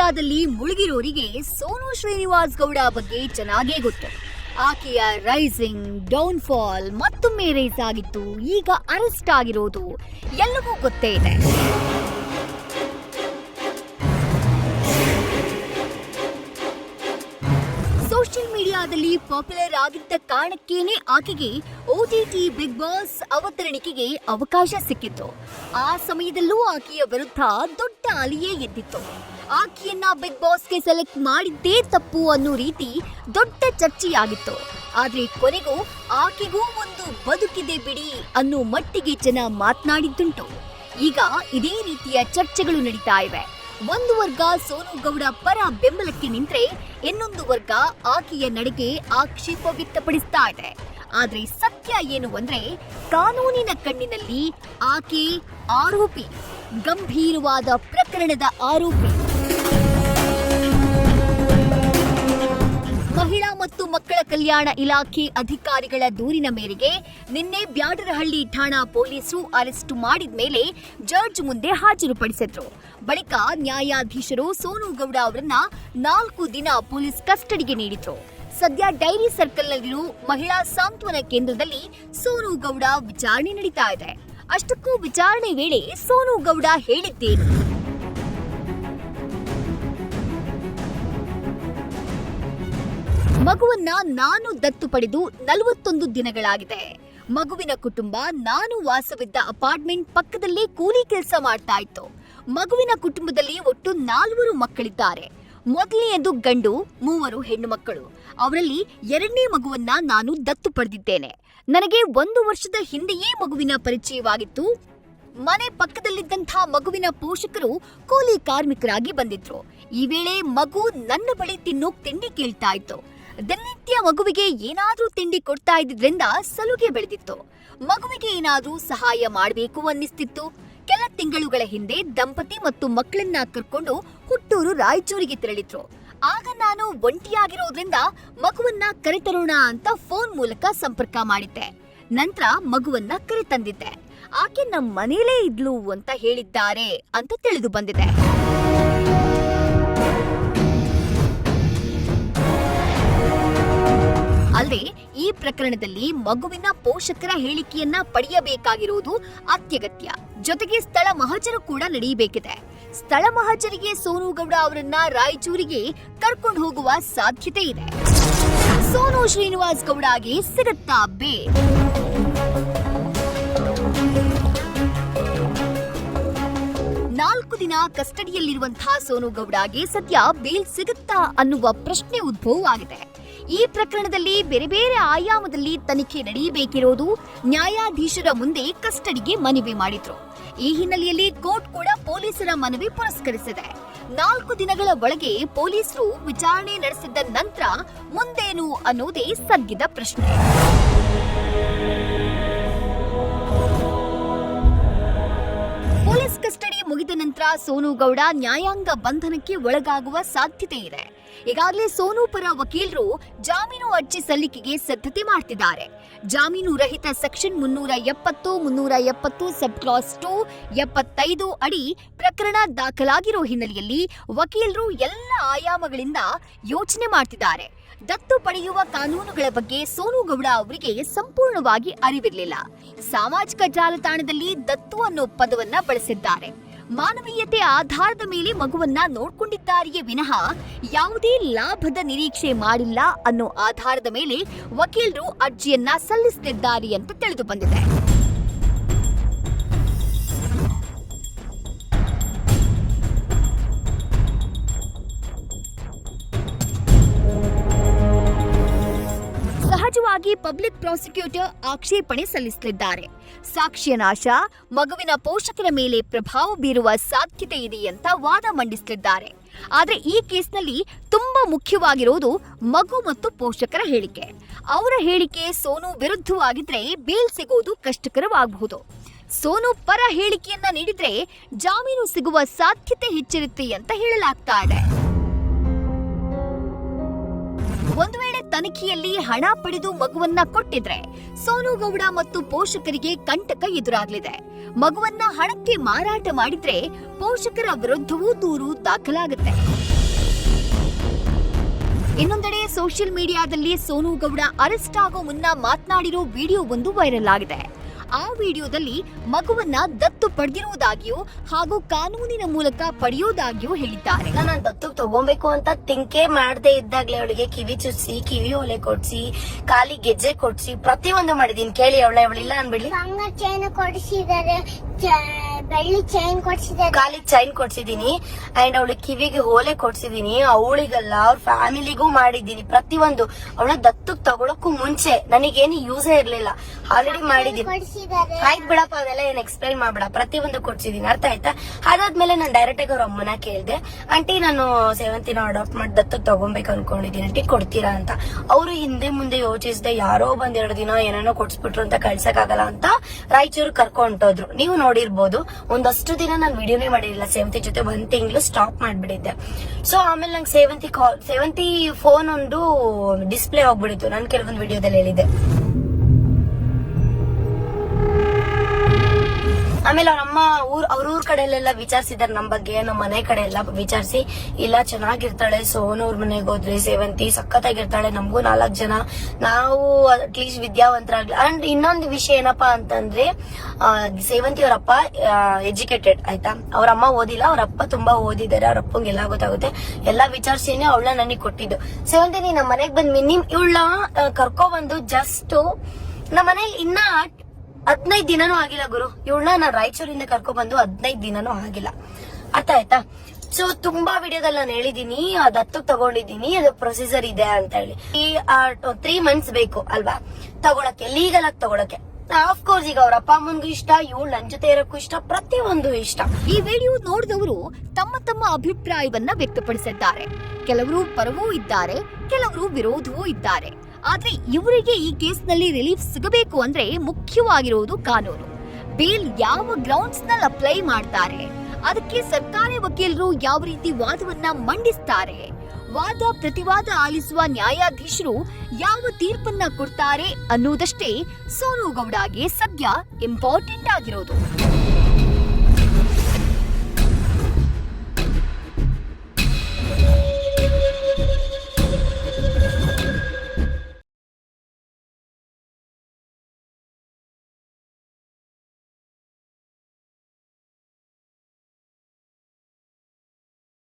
ಮೀಡಿಯಾದಲ್ಲಿ ಮುಳುಗಿರೋರಿಗೆ ಸೋನು ಶ್ರೀನಿವಾಸ್ ಗೌಡ ಬಗ್ಗೆ ಚೆನ್ನಾಗೇ ಗೊತ್ತು. ಆಕೆಯ ರೈಸಿಂಗ್, ಡೌನ್ಫಾಲ್ ಮತ್ತೊಮ್ಮೆ ರೇಸ್ ಆಗಿತ್ತು, ಈಗ ಅರೆಸ್ಟ್ ಆಗಿರೋದು ಎಲ್ಲವೂ ಗೊತ್ತೇ ಇದೆ. ಸೋಷಿಯಲ್ ಮೀಡಿಯಾದಲ್ಲಿ ಪಾಪ್ಯುಲರ್ ಆಗಿದ್ದ ಕಾರಣಕ್ಕೇನೆ ಆಕೆಗೆ OTT ಬಿಗ್ ಬಾಸ್ ಅವತರಣಿಕೆಗೆ ಅವಕಾಶ ಸಿಕ್ಕಿತ್ತು. ಆ ಸಮಯದಲ್ಲೂ ಆಕೆಯ ವಿರುದ್ಧ ದೊಡ್ಡ ಅಲಿಯೇ ಎದ್ದಿತ್ತು. ಆಕೆಯನ್ನ ಬಿಗ್ ಬಾಸ್ಗೆ ಸೆಲೆಕ್ಟ್ ಮಾಡಿದ್ದೇ ತಪ್ಪು ಅನ್ನೋ ರೀತಿ ದೊಡ್ಡ ಚರ್ಚೆಯಾಗಿತ್ತು. ಆದ್ರೆ ಕೊನೆಗೂ ಆಕೆಗೂ ಒಂದು ಬದುಕಿದೆ ಬಿಡಿ ಅನ್ನೋ ಮಟ್ಟಿಗೆ ಜನ ಮಾತನಾಡಿದ್ದುಂಟು. ಈಗ ಇದೇ ರೀತಿಯ ಚರ್ಚೆಗಳು ನಡೀತಾ ಇವೆ. ಒಂದು ವರ್ಗ ಸೋನು ಗೌಡ ಪರ ಬೆಂಬಲಕ್ಕೆ ನಿಂತ್ರೆ, ಇನ್ನೊಂದು ವರ್ಗ ಆಕೆಯ ನಡೆಗೆ ಆಕ್ಷೇಪ ವ್ಯಕ್ತಪಡಿಸ್ತಾ ಇದೆ. ಆದ್ರೆ ಸತ್ಯ ಏನು ಅಂದ್ರೆ, ಕಾನೂನಿನ ಕಣ್ಣಿನಲ್ಲಿ ಆಕೆ ಆರೋಪಿ, ಗಂಭೀರವಾದ ಪ್ರಕರಣದ ಆರೋಪಿ. ಮಹಿಳಾ ಮತ್ತು ಮಕ್ಕಳ ಕಲ್ಯಾಣ ಇಲಾಖೆ ಅಧಿಕಾರಿಗಳ ದೂರಿನ ಮೇರೆಗೆ ನಿನ್ನೆ ಬ್ಯಾಡರಹಳ್ಳಿ ಠಾಣಾ ಪೊಲೀಸರು ಅರೆಸ್ಟ್ ಮಾಡಿದ ಮೇಲೆ ಜಡ್ಜ್ ಮುಂದೆ ಹಾಜರುಪಡಿಸಿದ್ರು. ಬಳಿಕ ನ್ಯಾಯಾಧೀಶರು ಸೋನು ಗೌಡ ಅವರನ್ನ 4 ದಿನ ಪೊಲೀಸ್ ಕಸ್ಟಡಿಗೆ ನೀಡಿದ್ರು. ಸದ್ಯ ಡೈರಿ ಸರ್ಕಲ್ನಲ್ಲಿರೋ ಮಹಿಳಾ ಸಾಂತ್ವನ ಕೇಂದ್ರದಲ್ಲಿ ಸೋನು ಗೌಡ ವಿಚಾರಣೆ ನಡೀತಾ ಇದೆ. ಅಷ್ಟಕ್ಕೂ ವಿಚಾರಣೆ ವೇಳೆ ಸೋನು ಗೌಡ ಹೇಳಿದ್ದೇನು? ಮಗುವನ್ನ ನಾನು ದತ್ತು ಪಡೆದು 41 ದಿನಗಳಾಗಿದೆ. ಮಗುವಿನ ಕುಟುಂಬ ನಾನು ವಾಸವಿದ್ದ ಅಪಾರ್ಟ್ಮೆಂಟ್ ಪಕ್ಕದಲ್ಲೇ ಕೂಲಿ ಕೆಲಸ ಮಾಡ್ತಾ ಇತ್ತು. ಮಗುವಿನ ಕುಟುಂಬದಲ್ಲಿ ಒಟ್ಟು 4 ಮಕ್ಕಳಿದ್ದಾರೆ. ಮೊದಲನೆಯದು ಗಂಡು, 3 ಹೆಣ್ಣು ಮಕ್ಕಳು. ಅವರಲ್ಲಿ 2ನೇ ಮಗುವನ್ನ ನಾನು ದತ್ತು ಪಡೆದಿದ್ದೇನೆ. ನನಗೆ 1 ವರ್ಷದ ಹಿಂದೆಯೇ ಮಗುವಿನ ಪರಿಚಯವಾಗಿತ್ತು. ಮನೆ ಪಕ್ಕದಲ್ಲಿದ್ದಂಥ ಮಗುವಿನ ಪೋಷಕರು ಕೂಲಿ ಕಾರ್ಮಿಕರಾಗಿ ಬಂದಿದ್ರು. ಈ ವೇಳೆ ಮಗು ನನ್ನ ಬಳಿ ತಿನ್ನೋಕ್ ತಿಂಡಿ ಕೇಳ್ತಾ ಇತ್ತು. ದಿನನಿತ್ಯ ಮಗುವಿಗೆ ಏನಾದ್ರೂ ತಿಂಡಿ ಕೊಡ್ತಾ ಇದ್ರಿಂದ ಸಲುಗೆ ಬೆಳೆದಿತ್ತು. ಮಗುವಿಗೆ ಏನಾದ್ರೂ ಸಹಾಯ ಮಾಡಬೇಕು ಅನ್ನಿಸ್ತಿತ್ತು. ಕೆಲ ತಿಂಗಳುಗಳ ಹಿಂದೆ ದಂಪತಿ ಮತ್ತು ಮಕ್ಕಳನ್ನ ಕರ್ಕೊಂಡು ಹುಟ್ಟೂರು ರಾಯಚೂರಿಗೆ ತೆರಳಿದ್ರು. ಆಗ ನಾನು ಒಂಟಿಯಾಗಿರೋದ್ರಿಂದ ಮಗುವನ್ನ ಕರೆತರೋಣ ಅಂತ ಫೋನ್ ಮೂಲಕ ಸಂಪರ್ಕ ಮಾಡಿದ್ದೆ. ನಂತರ ಮಗುವನ್ನ ಕರೆತಂದಿದ್ದೆ. ಆಕೆ ನಮ್ಮ ಮನೇಲೇ ಇದ್ಲು ಅಂತ ಹೇಳಿದ್ದಾರೆ ಅಂತ ತಿಳಿದು ಬಂದಿದೆ. ಅಲ್ಲದೆ ಈ ಪ್ರಕರಣದಲ್ಲಿ ಮಗುವಿನ ಪೋಷಕರ ಹೇಳಿಕೆಯನ್ನ ಪಡೆಯಬೇಕಾಗಿರುವುದು ಅತ್ಯಗತ್ಯ. ಜೊತೆಗೆ ಸ್ಥಳ ಮಹಜರು ಕೂಡ ನಡೆಯಬೇಕಿದೆ. ಸ್ಥಳ ಮಹಜರಿಗೆ ಸೋನು ಗೌಡ ಅವರನ್ನ ರಾಯಚೂರಿಗೆ ಕರ್ಕೊಂಡು ಹೋಗುವ ಸಾಧ್ಯತೆ ಇದೆ. ಸೋನು ಶ್ರೀನಿವಾಸ್ ಗೌಡಗೆ ಸಿಗುತ್ತಾ ಬೇಲ್? 4 ದಿನ ಕಸ್ಟಡಿಯಲ್ಲಿರುವಂತಹ ಸೋನು ಗೌಡಗೆ ಸದ್ಯ ಬೇಲ್ ಸಿಗುತ್ತಾ ಅನ್ನುವ ಪ್ರಶ್ನೆ ಉದ್ಭವವಾಗಿದೆ. ಈ ಪ್ರಕರಣದಲ್ಲಿ ಬೇರೆ ಬೇರೆ ಆಯಾಮದಲ್ಲಿ ತನಿಖೆ ನಡೆಯಬೇಕಿರೋದು ನ್ಯಾಯಾಧೀಶರ ಮುಂದೆ ಕಸ್ಟಡಿಗೆ ಮನವಿ ಮಾಡಿದ್ರು. ಈ ಹಿನ್ನೆಲೆಯಲ್ಲಿ ಕೋರ್ಟ್ ಕೂಡ ಪೊಲೀಸರ ಮನವಿ ಪುರಸ್ಕರಿಸಿದೆ. 4 ದಿನಗಳ ಒಳಗೆ ಪೊಲೀಸರು ವಿಚಾರಣೆ ನಡೆಸಿದ ನಂತರ ಮುಂದೇನು ಅನ್ನೋದೇ ಸದ್ಯದ ಪ್ರಶ್ನೆ. ಪೊಲೀಸ್ ಕಸ್ಟಡಿ ಮುಗಿದ ನಂತರ ಸೋನು ಗೌಡ ನ್ಯಾಯಾಂಗ ಬಂಧನಕ್ಕೆ ಒಳಗಾಗುವ ಸಾಧ್ಯತೆ ಇದೆ. ಈಗಾಗಲೇ ಸೋನು ಪರ ವಕೀಲರು ಜಾಮೀನು ಅರ್ಜಿ ಸಲ್ಲಿಕೆಗೆ ಸಿದ್ಧತೆ ಮಾಡ್ತಿದ್ದಾರೆ. ಜಾಮೀನು ರಹಿತ ಸೆಕ್ಷನ್ 370, 370 ಸಬ್ ಕ್ಲಾಸ್ 2, 75 ಅಡಿ ಪ್ರಕರಣ ದಾಖಲಾಗಿರೋ ಹಿನ್ನೆಲೆಯಲ್ಲಿ ವಕೀಲರು ಎಲ್ಲ ಆಯಾಮಗಳಿಂದ ಯೋಚನೆ ಮಾಡ್ತಿದ್ದಾರೆ. ದತ್ತು ಪಡೆಯುವ ಕಾನೂನುಗಳ ಬಗ್ಗೆ ಸೋನು ಗೌಡ ಅವರಿಗೆ ಸಂಪೂರ್ಣವಾಗಿ ಅರಿವಿರಲಿಲ್ಲ. ಸಾಮಾಜಿಕ ಜಾಲತಾಣದಲ್ಲಿ ದತ್ತು ಅನ್ನೋ ಪದವನ್ನ ಬಳಸಿದ್ದಾರೆ. ಮಾನವೀಯತೆ ಆಧಾರದ ಮೇಲೆ ಮಗುವನ್ನ ನೋಡ್ಕೊಂಡಿದ್ದಾರೆಯೇ ವಿನಃ ಯಾವುದೇ ಲಾಭದ ನಿರೀಕ್ಷೆ ಮಾಡಿಲ್ಲ ಅನ್ನೋ ಆಧಾರದ ಮೇಲೆ ವಕೀಲರು ಅರ್ಜಿಯನ್ನ ಸಲ್ಲಿಸುತ್ತಿದ್ದಾರೆ ಅಂತ ತಿಳಿದು ಬಂದಿದೆ. ಸಹಜವಾಗಿ ಪಬ್ಲಿಕ್ ಪ್ರಾಸಿಕ್ಯೂಟರ್ ಆಕ್ಷೇಪಣೆ ಸಲ್ಲಿಸಲಿದ್ದಾರೆ. ಸಾಕ್ಷ್ಯ ನಾಶ, ಮಗುವಿನ ಪೋಷಕರ ಮೇಲೆ ಪ್ರಭಾವ ಬೀರುವ ಸಾಧ್ಯತೆ ಇದೆ ಅಂತ ವಾದ ಮಂಡಿಸಲಿದ್ದಾರೆ. ಆದ್ರೆ ಈ ಕೇಸ್ನಲ್ಲಿ ತುಂಬಾ ಮುಖ್ಯವಾಗಿರೋದು ಮಗು ಮತ್ತು ಪೋಷಕರ ಹೇಳಿಕೆ. ಅವರ ಹೇಳಿಕೆ ಸೋನು ವಿರುದ್ಧವಾಗಿದ್ರೆ ಬೇಲ್ ಸಿಗೋದು ಕಷ್ಟಕರವಾಗಬಹುದು. ಸೋನು ಪರ ಹೇಳಿಕೆಯನ್ನ ನೀಡಿದ್ರೆ ಜಾಮೀನು ಸಿಗುವ ಸಾಧ್ಯತೆ ಹೆಚ್ಚಿರುತ್ತೆ ಅಂತ ಹೇಳಲಾಗ್ತಾ ಇದೆ. ಒಂದು ವೇಳೆ ತನಿಖೆಯಲ್ಲಿ ಹಣ ಪಡೆದು ಮಗುವನ್ನ ಕೊಟ್ಟಿದ್ರೆ ಸೋನು ಗೌಡ ಮತ್ತು ಪೋಷಕರಿಗೆ ಕಂಟಕ ಎದುರಾಗಲಿದೆ. ಮಗುವನ್ನ ಹಣಕ್ಕೆ ಮಾರಾಟ ಮಾಡಿದ್ರೆ ಪೋಷಕರ ವಿರುದ್ಧವೂ ದೂರು ದಾಖಲಾಗುತ್ತೆ. ಇನ್ನೊಂದೆಡೆ ಸೋಷಿಯಲ್ ಮೀಡಿಯಾದಲ್ಲಿ ಸೋನು ಗೌಡ ಅರೆಸ್ಟ್ ಆಗೋ ಮುನ್ನ ಮಾತನಾಡಿರೋ ವಿಡಿಯೋ ಒಂದು ವೈರಲ್ ಆಗಿದೆ. ಆ ವಿಡಿಯೋದಲ್ಲಿ ಮಗುವನ್ನ ದತ್ತು ಪಡೆದಿರುವುದಾಗಿಯೂ ಹಾಗೂ ಕಾನೂನಿನ ಮೂಲಕ ಪಡೆಯೋದಾಗಿಯೂ ಹೇಳಿದ್ದಾರೆ. ನಾನು ದತ್ತು ತಗೋಬೇಕು ಅಂತ ತಿಂಕೆ ಮಾಡದೆ ಇದ್ದಾಗ್ಲೇ ಅವಳಿಗೆ ಕಿವಿ ಚುಚ್ಚಿ, ಕಿವಿ ಓಲೆ ಕೊಡ್ಸಿ, ಕಾಲಿ ಗೆಜ್ಜೆ ಕೊಡ್ಸಿ, ಪ್ರತಿಯೊಂದು ಮಾಡಿದೀನಿ. ಕೇಳಿ ಅವಳಿಲ್ಲ ಅನ್ಬಿಡ್ಲಿ. ಚೈನ್ ಕೊಡಿಸಿದ್ದಾರೆ, ಬೆಳ್ಳಿ ಚೈನ್ ಕೊಡಿಸಿದ್ದಾರೆ, ಕಾಲಿ ಚೈನ್ ಕೊಡ್ಸಿದೀನಿ ಅಂಡ್ ಅವಳಿಗೆ ಕಿವಿಗೆ ಓಲೆ ಕೊಡ್ಸಿದೀನಿ. ಅವಳಿಗಲ್ಲ ಅವ್ರ ಫ್ಯಾಮಿಲಿಗೂ ಮಾಡಿದೀನಿ. ಪ್ರತಿಯೊಂದು ಅವಳ ದತ್ತಕ್ ತಗೊಳಕ್ಕೂ ಮುಂಚೆ ನನಗೇನು ಯೂಸೇ ಇರ್ಲಿಲ್ಲ, ಆಲ್ರೆಡಿ ಮಾಡಿದೀನಿ. ಆಯ್ತು ಬಿಡಪ್ಪ, ಅದೆಲ್ಲ ಏನ್ ಎಕ್ಸ್ಪ್ಲೈನ್ ಮಾಡ್ಬೇಡ. ಪ್ರತಿಯೊಂದು ಕೊಡ್ಸಿದೀನಿ, ಅರ್ಥ ಆಯ್ತಾ? ಅದಾದ್ಮೇಲೆ ನಾನು ಡೈರೆಕ್ಟ್ ಆಗಿ ಅವ್ರ ಅಮ್ಮನ ಕೇಳ್ದೆ, ಆಂಟಿ ನಾನು ಸೇವಂತಿನ ಅಡಾಪ್ಟ್ ಮಾಡಿ ದತ್ತಕ್ ತಗೊಬೇಕು ಅನ್ಕೊಂಡಿದೀನಿ, ಆಂಟಿ ಕೊಡ್ತೀರಾ ಅಂತ. ಅವರು ಹಿಂದೆ ಮುಂದೆ ಯೋಚಿಸದೆ ಯಾರೋ ಬಂದ್ 2 ದಿನ ಏನೇನೋ ಕೊಡ್ಸ್ಬಿಟ್ರು ಅಂತ ಕಳ್ಸಕ್ ಆಗಲ್ಲ ಅಂತ ರಾಯಚೂರು ಕರ್ಕೊಂಡೋದ್ರು. ನೀವು ನೋಡಿರ್ಬೋದು, ಒಂದಷ್ಟು ದಿನ ನಾನು ವಿಡಿಯೋನೇ ಮಾಡಿರಲಿಲ್ಲ. ಸೇವಂತಿ ಜೊತೆ 1 ತಿಂಗಳು ಸ್ಟಾಪ್ ಮಾಡ್ಬಿಟ್ಟಿದ್ದೆ. ಸೊ ಆಮೇಲೆ ನಂಗೆ ಸೇವಂತಿ ಫೋನ್ ಒಂದು ಡಿಸ್ಪ್ಲೇ ಹೋಗ್ಬಿಡಿತ್ತು. ನಾನು ಕೆಲವೊಂದು ವಿಡಿಯೋದಲ್ಲಿ ಹೇಳಿದ್ದೆ. ಆಮೇಲೆ ಅವ್ರಮ್ಮ ಅವ್ರ ಊರ್ ಕಡೆಯಲ್ಲೆಲ್ಲ ವಿಚಾರಿಸಿದಾರೆ ನಮ್ ಬಗ್ಗೆ, ನಮ್ಮ ಮನೆ ಕಡೆ ಎಲ್ಲ ವಿಚಾರಿಸಿ, ಇಲ್ಲ ಚೆನ್ನಾಗಿರ್ತಾಳೆ, ಸೋನೂರ್ ಮನೆಗೆ ಹೋದ್ರೆ ಸೇವಂತಿ ಸಖತ್ತಾಗಿರ್ತಾಳೆ, ನಮಗೂ 4 ಜನ, ನಾವು ಅಟ್ಲೀಸ್ಟ್ ವಿದ್ಯಾವಂತರಾಗ್ಲಿ. ಅಂಡ್ ಇನ್ನೊಂದು ವಿಷಯ ಏನಪ್ಪಾ ಅಂತಂದ್ರೆ, ಸೇವಂತಿ ಅವರಪ್ಪ ಎಜುಕೇಟೆಡ್, ಆಯ್ತಾ? ಅವ್ರಮ್ಮ ಓದಿಲ್ಲ, ಅವ್ರಪ್ಪ ತುಂಬಾ ಓದಿದ್ದಾರೆ. ಅವ್ರಪ್ಪಂಗೆ ಎಲ್ಲ ಗೊತ್ತಾಗುತ್ತೆ. ಎಲ್ಲಾ ವಿಚಾರಿಸಿನೇ ಅವಳನ್ನ ನನಗೆ ಕೊಟ್ಟಿದ್ದು. ಸೇವಂತಿ ನೀ ನಮ್ಮ ಮನೆಗ್ ಬಂದ್ ಇವಳನ್ನ ಕರ್ಕೊ ಬಂದು ಜಸ್ಟ್ ನಮ್ಮ ಮನೇಲಿ ಇನ್ನ 15 ದಿನನೂ ಆಗಿಲ್ಲ ಗುರು. ಇವಳನ್ನ ನಾನು ರಾಯಚೂರಿಂದ ಕರ್ಕೊ ಬಂದು 15 ದಿನನೂ ಆಗಿಲ್ಲ, ಅರ್ಥ ಆಯ್ತಾ? ಸೊ ತುಂಬಾ ವಿಡಿಯೋದಲ್ಲಿ ನಾನು ಹೇಳಿದೀನಿ, ದತ್ತಕ್ ತಗೊಂಡಿದ್ದೀನಿ, ಅದು ಪ್ರೊಸೀಜರ್ ಇದೆ ಅಂತ ಹೇಳಿ. ಈ 3 ಮಂತ್ಸ್ ಬೇಕು ಅಲ್ವಾ ತಗೊಳಕ್ಕೆ, ಲೀಗಲ್ ಆಗಿ ತಗೊಳಕ್ಕೆ. ಆಫ್ ಕೋರ್ಸ್ ಈಗ ಅವ್ರ ಅಪ್ಪ ಅಮ್ಮನ್ಗೂ ಇಷ್ಟ, ಇವಳು ನನ್ ಜೊತೆ ಇರೋಕ್ಕೂ ಇಷ್ಟ, ಪ್ರತಿಯೊಂದು ಇಷ್ಟ. ಈ ವಿಡಿಯೋ ನೋಡಿದವರು ತಮ್ಮ ತಮ್ಮ ಅಭಿಪ್ರಾಯವನ್ನ ವ್ಯಕ್ತಪಡಿಸಿದ್ದಾರೆ. ಕೆಲವರು ಪರವೂ ಇದ್ದಾರೆ, ಕೆಲವರು ವಿರೋಧವೂ ಇದ್ದಾರೆ. ಆದ್ರೆ ಇವರಿಗೆ ಈ ಕೇಸ್ನಲ್ಲಿ ರಿಲೀಫ್ ಸಿಗಬೇಕು ಅಂದ್ರೆ ಮುಖ್ಯವಾಗಿರುವುದು ಕಾನೂನು. ಬೇಲ್ ಯಾವ ಗ್ರೌಂಡ್ಸ್ ನಲ್ಲಿ ಅಪ್ಲೈ ಮಾಡ್ತಾರೆ, ಅದಕ್ಕೆ ಸರ್ಕಾರಿ ವಕೀಲರು ಯಾವ ರೀತಿ ವಾದವನ್ನ ಮಂಡಿಸ್ತಾರೆ, ವಾದ ಪ್ರತಿವಾದ ಆಲಿಸುವ ನ್ಯಾಯಾಧೀಶರು ಯಾವ ತೀರ್ಪನ್ನ ಕೊಡ್ತಾರೆ ಅನ್ನೋದಷ್ಟೇ ಸೋನು ಗೌಡಗೆ ಸದ್ಯ ಇಂಪಾರ್ಟೆಂಟ್ ಆಗಿರೋದು.